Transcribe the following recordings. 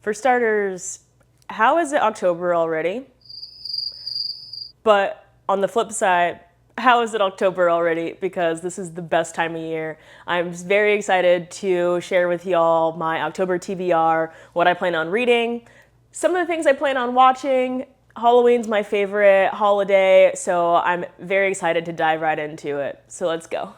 For starters, how is it October already? But on the flip side, how is it October already? Because this is the best time of year. I'm very excited to share with y'all my October TBR, what I plan on reading, some of the things I plan on watching. Halloween's my favorite holiday, so I'm very excited to dive right into it. So let's go.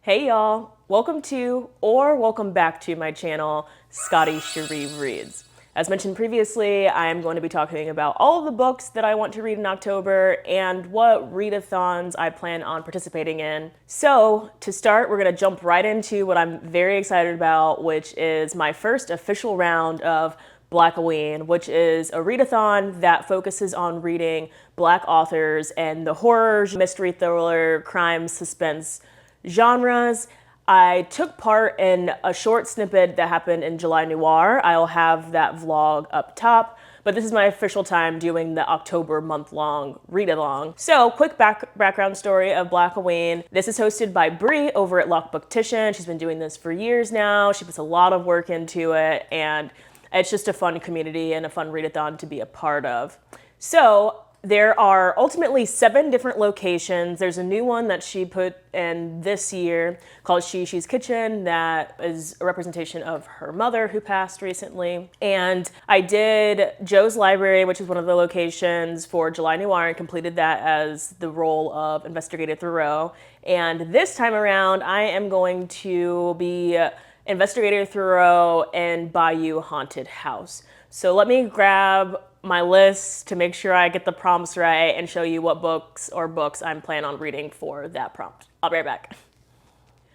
Hey y'all, welcome to or welcome back to my channel, Scotty Cherie Reads. As mentioned previously, I am going to be talking about all of the books that I want to read in October and what readathons I plan on participating in. So to start, we're going to jump right into what I'm very excited about, which is my first official round of Blackoween, which is a readathon that focuses on reading Black authors and the horror, mystery, thriller, crime, suspense genres. I took part in a short snippet that happened in July Noir. I'll have that vlog up top, but this is my official time doing the October month-long read-along. So, quick background story of Blackoween. This is hosted by Bree over at Lock Booktition. She's been doing this for years now. She puts a lot of work into it, and it's just a fun community and a fun readathon to be a part of. So, there are ultimately 7 different locations. There's a new one that she put in this year called She's Kitchen that is a representation of her mother who passed recently. And I did Joe's Library, which is one of the locations for July Noir, and completed that as the role of Investigator Thoreau. And this time around, I am going to be Investigator Thoreau in Bayou Haunted House. So let me grab my list to make sure I get the prompts right and show you what books I'm planning on reading for that prompt. I'll be right back.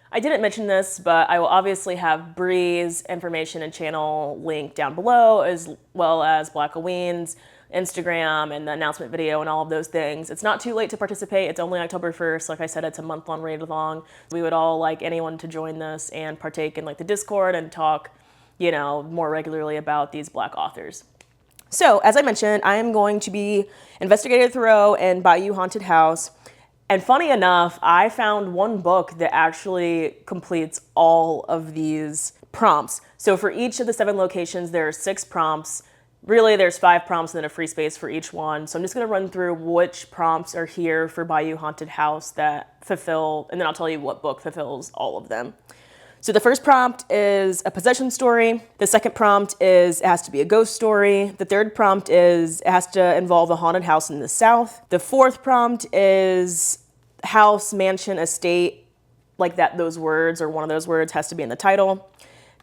I didn't mention this, but I will obviously have Bree's information and channel link down below, as well as Blackoween's Instagram and the announcement video and all of those things. It's not too late to participate. It's only October 1st. Like I said, it's a month-long read-along. We would all like anyone to join this and partake in like the Discord and talk, more regularly about these Black authors. So, as I mentioned, I am going to be Investigator Thoreau in Bayou Haunted House. And funny enough, I found one book that actually completes all of these prompts. So for each of the 7 locations, there are 6 prompts. Really, there's 5 prompts and then a free space for each one. So I'm just going to run through which prompts are here for Bayou Haunted House that fulfill, and then I'll tell you what book fulfills all of them. So the first prompt is a possession story. The second prompt is it has to be a ghost story. The third prompt is it has to involve a haunted house in the South. The fourth prompt is house, mansion, estate, like that, those words or one of those words has to be in the title.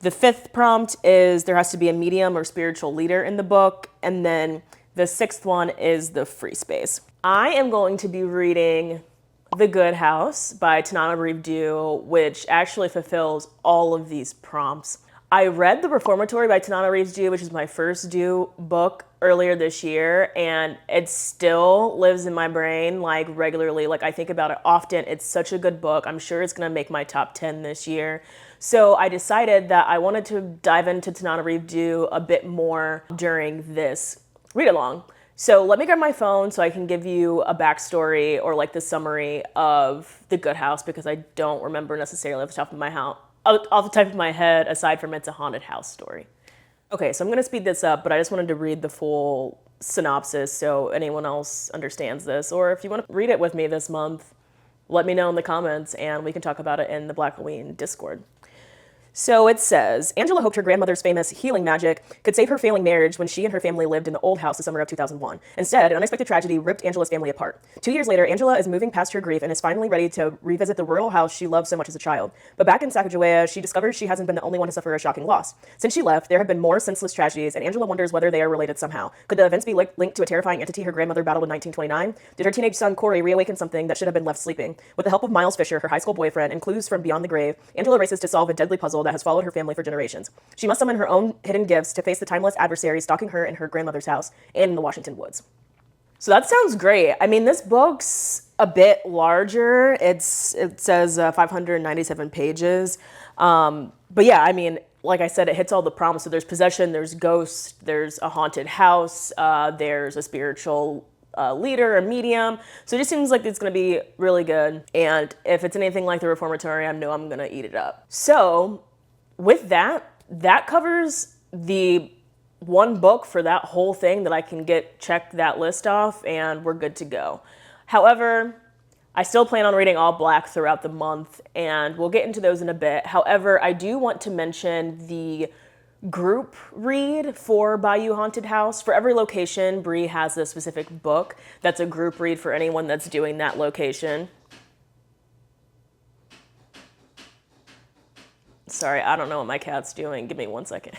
The fifth prompt is there has to be a medium or spiritual leader in the book. And then the sixth one is the free space. I am going to be reading The Good House by Tananarive Due, which actually fulfills all of these prompts. I read The Reformatory by Tananarive Due, which is my first Due book earlier this year, and it still lives in my brain like regularly. Like I think about it often. It's such a good book. I'm sure it's gonna make my top 10 this year. So I decided that I wanted to dive into Tananarive Due a bit more during this read along. So let me grab my phone so I can give you a backstory or like the summary of The Good House, because I don't remember necessarily off the top of my head, aside from it's a haunted house story. Okay, so I'm gonna speed this up, but I just wanted to read the full synopsis so anyone else understands this. Or if you want to read it with me this month, let me know in the comments and we can talk about it in the Blackoween Discord. So it says, Angela hoped her grandmother's famous healing magic could save her failing marriage when she and her family lived in the old house the summer of 2001. Instead, an unexpected tragedy ripped Angela's family apart. 2 years later, Angela is moving past her grief and is finally ready to revisit the rural house she loved so much as a child. But back in Sacagawea, she discovers she hasn't been the only one to suffer a shocking loss. Since she left, there have been more senseless tragedies, and Angela wonders whether they are related somehow. Could the events be linked to a terrifying entity her grandmother battled in 1929? Did her teenage son Corey reawaken something that should have been left sleeping? With the help of Miles Fisher, her high school boyfriend, and clues from beyond the grave, Angela races to solve a deadly puzzle that has followed her family for generations. She must summon her own hidden gifts to face the timeless adversary stalking her in her grandmother's house and in the Washington woods. So that sounds great. I mean, this book's a bit larger. It says 597 pages. But yeah, I mean, like I said, it hits all the prompts. So there's possession, there's ghosts, there's a haunted house, there's a spiritual leader, a medium. So it just seems like it's going to be really good. And if it's anything like The Reformatory, I know I'm going to eat it up. So with that, that covers the one book for that whole thing that I can check that list off and we're good to go. However, I still plan on reading all Black throughout the month, and we'll get into those in a bit. However, I do want to mention the group read for Bayou Haunted House. For every location, Bree has a specific book that's a group read for anyone that's doing that location. Sorry, I don't know what my cat's doing. Give me 1 second.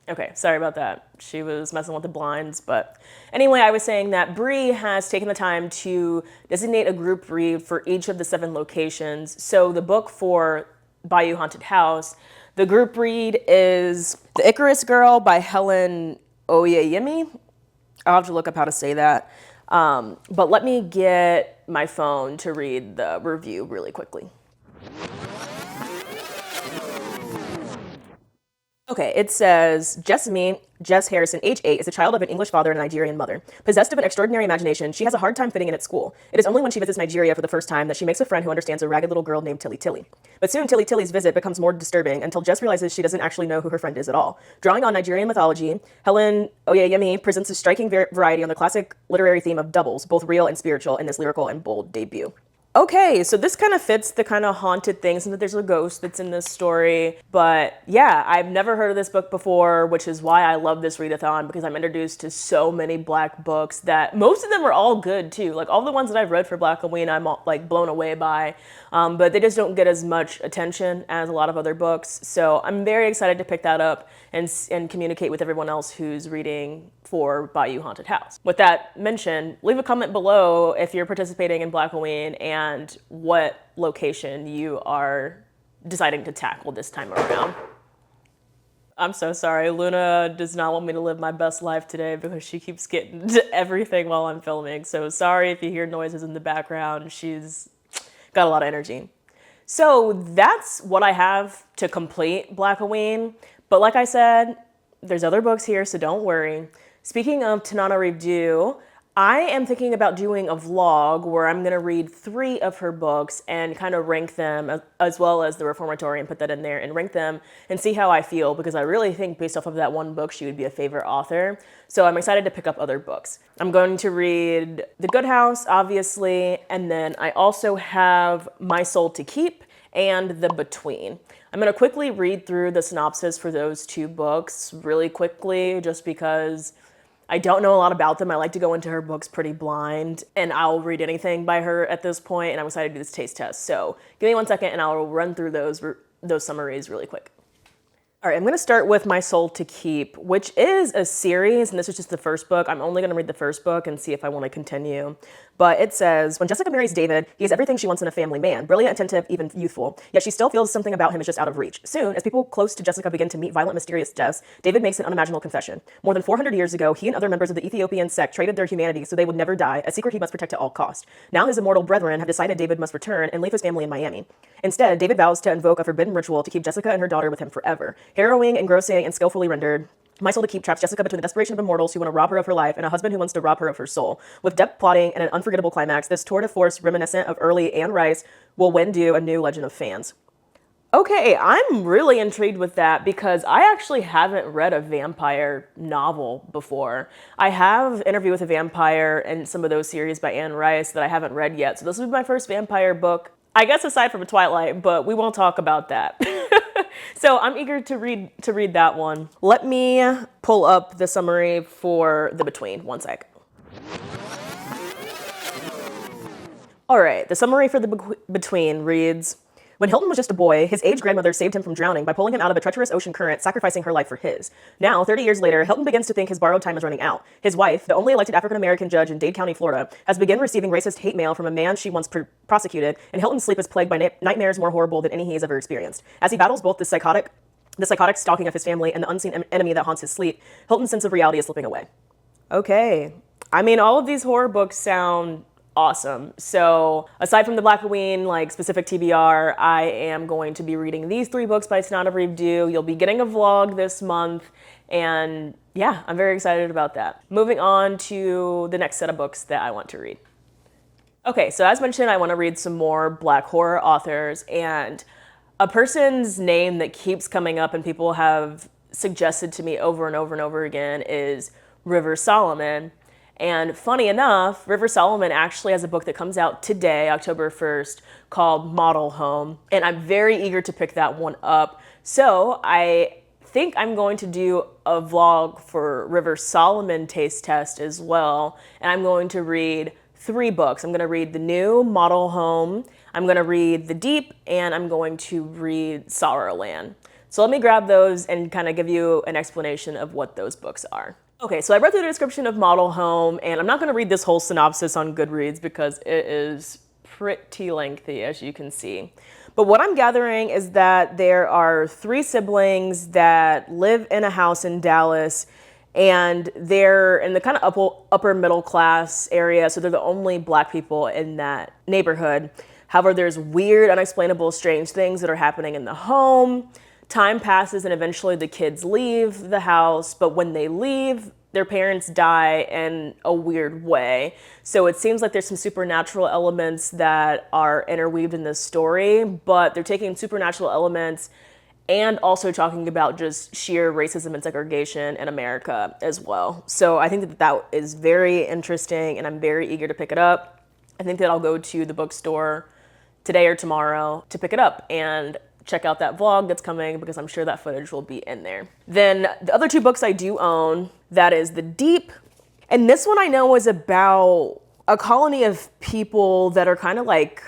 Okay, sorry about that. She was messing with the blinds, but anyway, I was saying that Bree has taken the time to designate a group read for each of the 7 locations. So the book for Bayou Haunted House, the group read is The Icarus Girl by Helen Oyeyemi. I'll have to look up how to say that. But let me get my phone to read the review really quickly. Okay, it says, Jess Harrison, age 8, is the child of an English father and a Nigerian mother. Possessed of an extraordinary imagination, she has a hard time fitting in at school. It is only when she visits Nigeria for the first time that she makes a friend who understands a ragged little girl named Tilly Tilly. But soon, Tilly Tilly's visit becomes more disturbing until Jess realizes she doesn't actually know who her friend is at all. Drawing on Nigerian mythology, Helen Oyeyemi presents a striking variety on the classic literary theme of doubles, both real and spiritual, in this lyrical and bold debut. Okay, so this kind of fits the kind of haunted things, and that there's a ghost that's in this story. But yeah, I've never heard of this book before, which is why I love this readathon, because I'm introduced to so many Black books that most of them are all good too. Like all the ones that I've read for Blackoween, I'm all, like blown away by, but they just don't get as much attention as a lot of other books. So I'm very excited to pick that up and communicate with everyone else who's reading for Bayou Haunted House. With that mentioned, leave a comment below if you're participating in Blackoween and what location you are deciding to tackle this time around. I'm so sorry. Luna does not want me to live my best life today because she keeps getting to everything while I'm filming. So sorry if you hear noises in the background. She's got a lot of energy. So that's what I have to complete Blackoween. But like I said, there's other books here, so don't worry. Speaking of Tananarive Due, I am thinking about doing a vlog where I'm going to read 3 of her books and kind of rank them, as well as the Reformatory, and put that in there and rank them and see how I feel, because I really think based off of that one book, she would be a favorite author. So I'm excited to pick up other books. I'm going to read The Good House, obviously, and then I also have My Soul to Keep and The Between. I'm going to quickly read through the synopsis for those 2 books really quickly, just because I don't know a lot about them. I like to go into her books pretty blind, and I'll read anything by her at this point, and I'm excited to do this taste test. So give me 1 second, and I'll run through those summaries really quick. All right, I'm going to start with My Soul to Keep, which is a series, and this is just the first book. I'm only going to read the first book and see if I want to continue. But it says, when Jessica marries David, he is everything she wants in a family man, brilliant, attentive, even youthful. Yet she still feels something about him is just out of reach. Soon, as people close to Jessica begin to meet violent, mysterious deaths, David makes an unimaginable confession. More than 400 years ago, he and other members of the Ethiopian sect traded their humanity so they would never die, a secret he must protect at all cost. Now his immortal brethren have decided David must return and leave his family in Miami. Instead, David vows to invoke a forbidden ritual to keep Jessica and her daughter with him forever. Harrowing, engrossing, and skillfully rendered, My Soul to Keep traps Jessica between the desperation of immortals who want to rob her of her life and a husband who wants to rob her of her soul. With depth plotting and an unforgettable climax, this tour de force reminiscent of early Anne Rice will win Due a new legend of fans. Okay, I'm really intrigued with that because I actually haven't read a vampire novel before. I have Interview with a Vampire and some of those series by Anne Rice that I haven't read yet, so this will be my first vampire book, I guess aside from a Twilight, but we won't talk about that. So I'm eager to read that one. Let me pull up the summary for The Between. 1 sec. All right, the summary for The Between reads, when Hilton was just a boy, his aged grandmother saved him from drowning by pulling him out of a treacherous ocean current, sacrificing her life for his. Now, 30 years later, Hilton begins to think his borrowed time is running out. His wife, the only elected African-American judge in Dade County, Florida, has begun receiving racist hate mail from a man she once prosecuted, and Hilton's sleep is plagued by nightmares more horrible than any he has ever experienced. As he battles both the psychotic stalking of his family and the unseen enemy that haunts his sleep, Hilton's sense of reality is slipping away. Okay. I mean, all of these horror books sound awesome. So aside from the Blackoween, like specific TBR, I am going to be reading these 3 books by Tananarive Due. You'll be getting a vlog this month, and yeah, I'm very excited about that. Moving on to the next set of books that I want to read. Okay, so as mentioned, I want to read some more Black horror authors, and a person's name that keeps coming up and people have suggested to me over and over and over again is River Solomon. And funny enough, River Solomon actually has a book that comes out today, October 1st, called Model Home. And I'm very eager to pick that one up. So I think I'm going to do a vlog for River Solomon taste test as well. And I'm going to read 3 books. I'm going to read the new Model Home, I'm going to read The Deep, and I'm going to read Sorrowland. So let me grab those and kind of give you an explanation of what those books are. Okay, so I read through the description of Model Home, and I'm not going to read this whole synopsis on Goodreads because it is pretty lengthy, as you can see. But what I'm gathering is that there are 3 siblings that live in a house in Dallas, and they're in the kind of upper middle class area, so they're the only Black people in that neighborhood. However, there's weird, unexplainable, strange things that are happening in the home. Time passes and eventually the kids leave the house, but when they leave, their parents die in a weird way. So it seems like there's some supernatural elements that are interweaved in this story, but they're taking supernatural elements and also talking about just sheer racism and segregation in America as well. So I think that is very interesting and I'm very eager to pick it up. I think that I'll go to the bookstore today or tomorrow to pick it up and check out that vlog that's coming because I'm sure that footage will be in there. Then the other 2 books I do own, that is The Deep. And this one I know is about a colony of people that are kind of like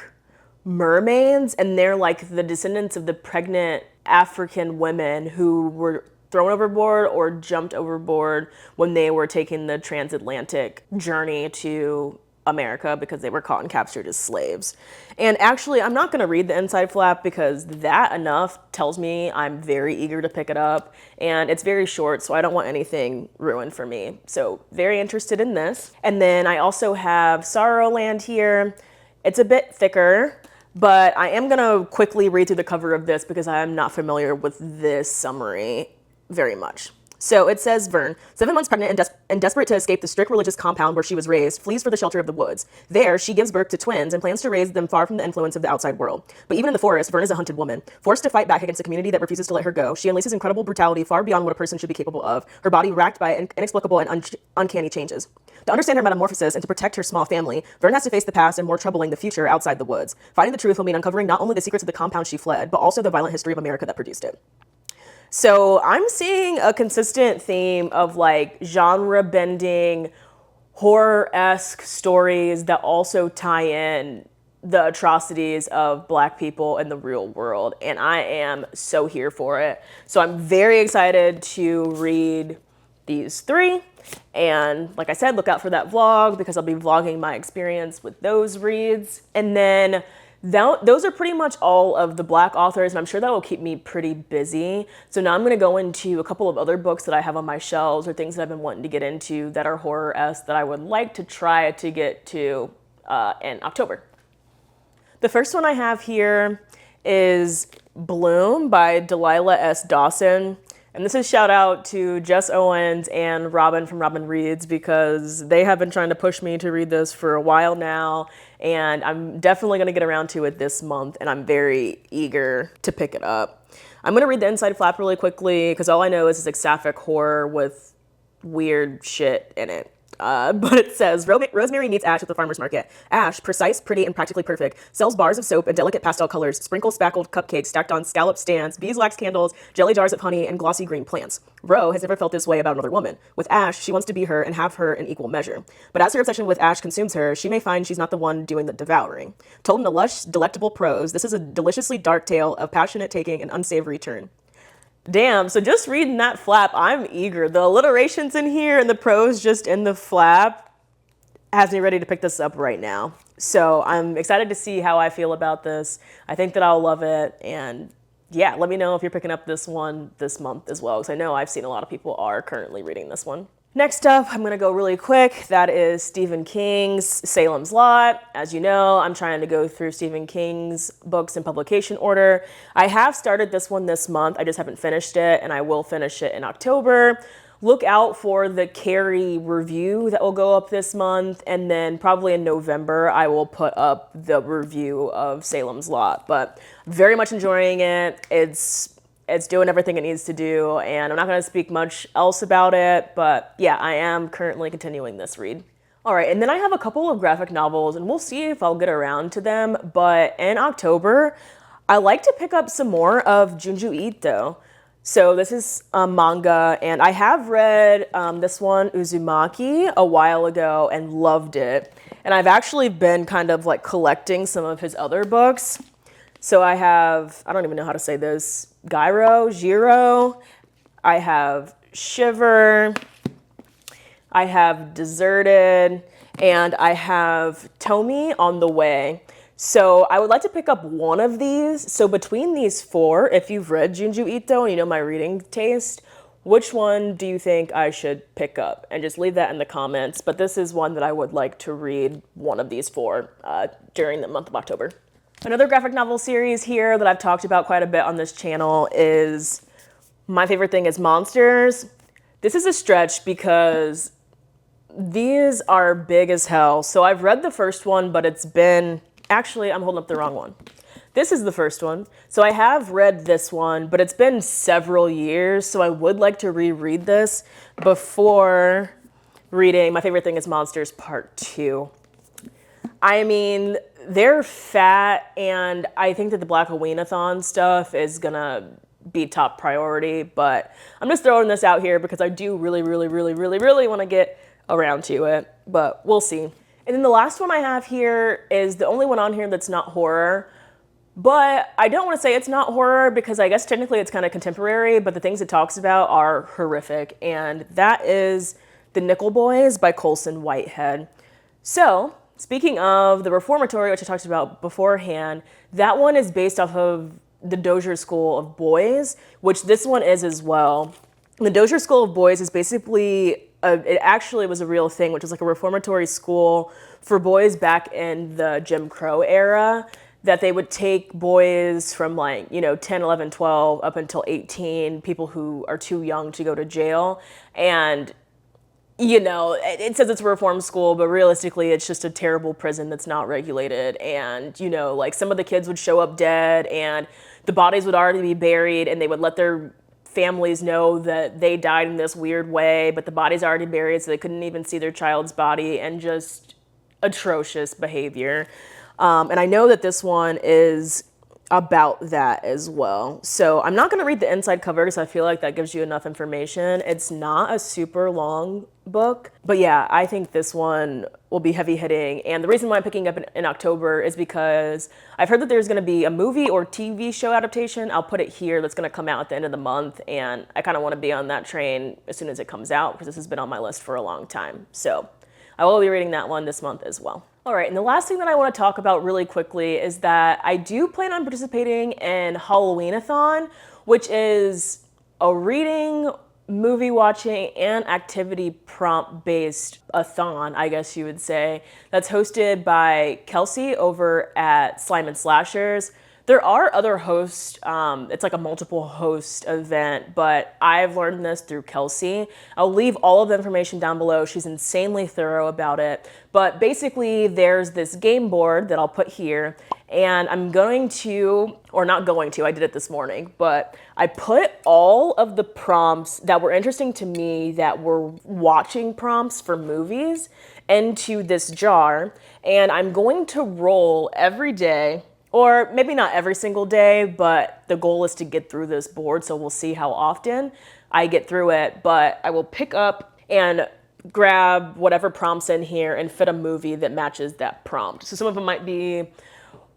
mermaids, and they're like the descendants of the pregnant African women who were thrown overboard or jumped overboard when they were taking the transatlantic journey to America because they were caught and captured as slaves. And actually, I'm not going to read the inside flap because that enough tells me I'm very eager to pick it up, and it's very short, so I don't want anything ruined for me. So very interested in this. And then I also have Sorrowland here. It's a bit thicker, but I am going to quickly read through the cover of this because I am not familiar with this summary very much. So it says Vern, 7 months pregnant and desperate to escape the strict religious compound where she was raised, flees for the shelter of the woods. There, she gives birth to twins and plans to raise them far from the influence of the outside world. But even in the forest, Vern is a hunted woman. Forced to fight back against a community that refuses to let her go, she unleashes incredible brutality far beyond what a person should be capable of, her body racked by inexplicable and uncanny changes. To understand her metamorphosis and to protect her small family, Vern has to face the past and, more troubling, the future outside the woods. Finding the truth will mean uncovering not only the secrets of the compound she fled, but also the violent history of America that produced it. So I'm seeing a consistent theme of like genre bending, horror-esque stories that also tie in the atrocities of Black people in the real world. And I am so here for it. So I'm very excited to read these 3. And like I said, look out for that vlog because I'll be vlogging my experience with those reads. And then those are pretty much all of the Black authors, and I'm sure that will keep me pretty busy. So now I'm going to go into a couple of other books that I have on my shelves or things that I've been wanting to get into that are horror-esque that I would like to try to get to in October. The first one I have here is Bloom by Delilah S. Dawson. And this is shout out to Jess Owens and Robin from Robin Reads because they have been trying to push me to read this for a while now. And I'm definitely going to get around to it this month. And I'm very eager to pick it up. I'm going to read the inside flap really quickly because all I know is it's sapphic horror with weird shit in it. But it says, Rosemary meets Ash at the farmer's market. Ash, precise, pretty, and practically perfect, sells bars of soap and delicate pastel colors, sprinkle spackled cupcakes stacked on scallop stands, beeswax candles, jelly jars of honey, and glossy green plants. Ro has never felt this way about another woman. With Ash, she wants to be her and have her in equal measure. But as her obsession with Ash consumes her, she may find she's not the one doing the devouring. Told in a lush, delectable prose, this is a deliciously dark tale of passionate taking and unsavory turn. Damn, so just reading that flap, I'm eager. The alliterations in here and the prose just in the flap has me ready to pick this up right now. So I'm excited to see how I feel about this. I think that I'll love it. And yeah, let me know if you're picking up this one this month as well, because I know I've seen a lot of people are currently reading this one. Next up, I'm gonna go really quick. That is Stephen King's Salem's Lot. As you know, I'm trying to go through Stephen King's books in publication order. I have started this one this month. I just haven't finished it, and I will finish it in October. Look out for the Carrie review that will go up this month, and then probably in November, I will put up the review of Salem's Lot. But very much enjoying it. It's It's doing everything it needs to do, and I'm not going to speak much else about it, but yeah, I am currently continuing this read. All right, and then I have a couple of graphic novels, and we'll see if I'll get around to them, but in October, I like to pick up some more of Junji Ito. So this is a manga, and I have read this one, Uzumaki, a while ago and loved it. And I've actually been kind of like collecting some of his other books. So I have, I don't even know how to say this, Jiro, I have Shiver, I have Deserted, and I have Tomi on the Way. So I would like to pick up one of these. So between these four, if you've read Junji Ito and you know my reading taste, which one do you think I should pick up? And just leave that in the comments. But this is one that I would like to read one of these four during the month of October. Another graphic novel series here that I've talked about quite a bit on this channel is My Favorite Thing is Monsters. This is a stretch because these are big as hell. So I've read the first one, but it's been, actually, I'm holding up the wrong one. This is the first one. So I have read this one, but it's been several years. So I would like to reread this before reading My Favorite Thing is Monsters Part 2. I mean, they're fat, and I think that the Blackoween-a-thon stuff is gonna be top priority, but I'm just throwing this out here because I do really want to get around to it, but we'll see. And then the last one I have here is the only one on here that's not horror, but I don't want to say it's not horror because I guess technically it's kind of contemporary, but the things it talks about are horrific, and that is The Nickel Boys by Colson Whitehead. So, speaking of the Reformatory, which I talked about beforehand, that one is based off of the Dozier School of Boys, which this one is as well. The Dozier School of Boys is basically, it actually was a real thing, which is like a reformatory school for boys back in the Jim Crow era, that they would take boys from like, 10, 11, 12 up until 18, people who are too young to go to jail. And it says it's a reform school, but realistically it's just a terrible prison that's not regulated. And, like some of the kids would show up dead and the bodies would already be buried, and they would let their families know that they died in this weird way, but the body's already buried, so they couldn't even see their child's body, and just atrocious behavior. And I know that this one is about that as well. So I'm not going to read the inside cover because I feel like that gives you enough information. It's not a super long book, but yeah, I think this one will be heavy hitting. And the reason why I'm picking up in October is because I've heard that there's going to be a movie or TV show adaptation. I'll put it here, that's going to come out at the end of the month. And I kind of want to be on that train as soon as it comes out because this has been on my list for a long time. So I will be reading that one this month as well. All right, and the last thing that I want to talk about really quickly is that I do plan on participating in Halloween-a-thon, which is a reading, movie watching, and activity prompt-based a-thon, I guess you would say, that's hosted by Kelsi over at Slime and Slashers. There are other hosts, it's like a multiple host event, but I've learned this through Kelsi. I'll leave all of the information down below. She's insanely thorough about it. But basically there's this game board that I'll put here, and I'm going to, or not going to, I did it this morning, but I put all of the prompts that were interesting to me that were watching prompts for movies into this jar, and I'm going to roll every day. Or maybe not every single day, but the goal is to get through this board, so we'll see how often I get through it. But I will pick up and grab whatever prompts in here and fit a movie that matches that prompt. So some of them might be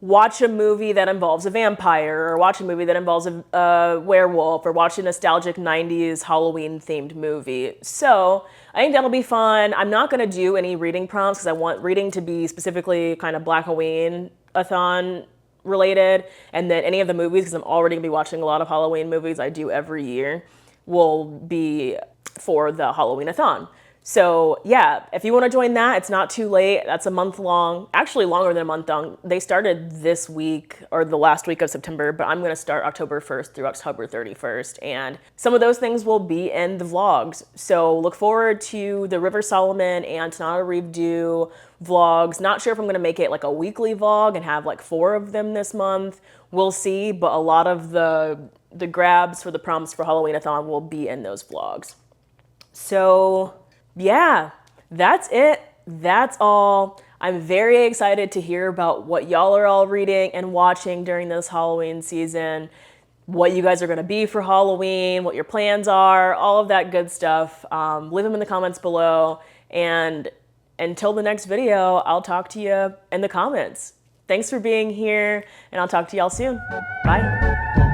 watch a movie that involves a vampire, or watch a movie that involves a werewolf, or watch a nostalgic 90s Halloween-themed movie. So I think that'll be fun. I'm not going to do any reading prompts because I want reading to be specifically kind of Blackoween-a-thon related, and then any of the movies, because I'm already gonna be watching a lot of Halloween movies I do every year, will be for the Halloween-a-thon. So yeah, if you want to join that, it's not too late. That's a month long, actually longer than a month long. They started this week or the last week of September, but I'm going to start October 1st through October 31st. And some of those things will be in the vlogs. So look forward to the River Solomon and Tananarive Due vlogs. Not sure if I'm going to make it like a weekly vlog and have like 4 of them this month. We'll see, but a lot of the the grabs for the prompts for Halloween-a-thon will be in those vlogs. So yeah, that's it. That's all. I'm very excited to hear about what y'all are all reading and watching during this Halloween season, what you guys are going to be for Halloween, what your plans are, all of that good stuff. Leave them in the comments below. And until the next video, I'll talk to you in the comments. Thanks for being here, and I'll talk to y'all soon. Bye.